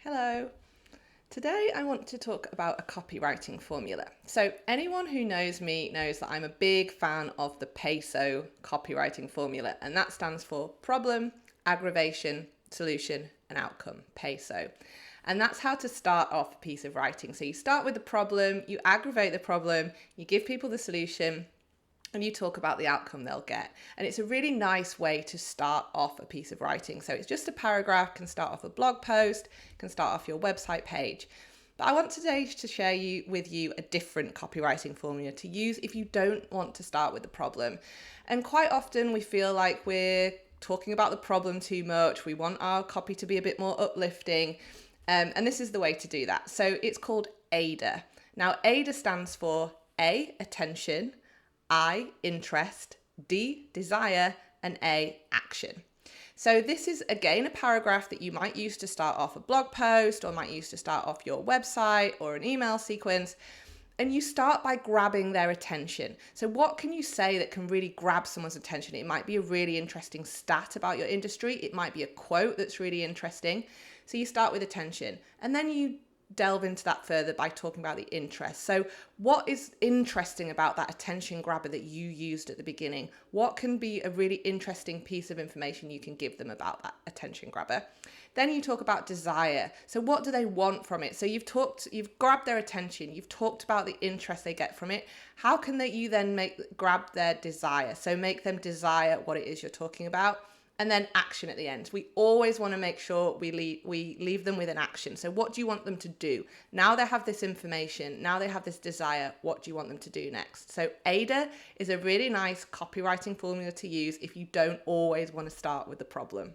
Hello. Today I want to talk about a copywriting formula. So anyone who knows me knows that I'm a big fan of the PESO copywriting formula, and that stands for problem, aggravation, solution, and outcome, PESO. And that's how to start off a piece of writing. So you start with the problem, you aggravate the problem, you give people the solution, and you talk about the outcome they'll get. And it's a really nice way to start off a piece of writing. So it's just a paragraph, can start off a blog post, can start off your website page. But I want today to share with you a different copywriting formula to use if you don't want to start with the problem. And quite often we feel like we're talking about the problem too much. We want our copy to be a bit more uplifting. And this is the way to do that. So it's called AIDA. Now, AIDA stands for A, attention, I, interest, D, desire, and A, action. So this is, again, a paragraph that you might use to start off a blog post or might use to start off your website or an email sequence. And you start by grabbing their attention. So what can you say that can really grab someone's attention? It might be a really interesting stat about your industry. It might be a quote that's really interesting. So you start with attention, and then you delve into that further by talking about the interest. So what is interesting about that attention grabber that you used at the beginning? What can be a really interesting piece of information you can give them about that attention grabber? Then you talk about desire. So what do they want from it? So you've grabbed their attention, you've talked about the interest they get from it. How can you then grab their desire? So make them desire what it is you're talking about. And then action at the end. We always want to make sure we leave them with an action. So what do you want them to do? Now they have this information, now they have this desire, what do you want them to do next? So AIDA is a really nice copywriting formula to use if you don't always want to start with the problem.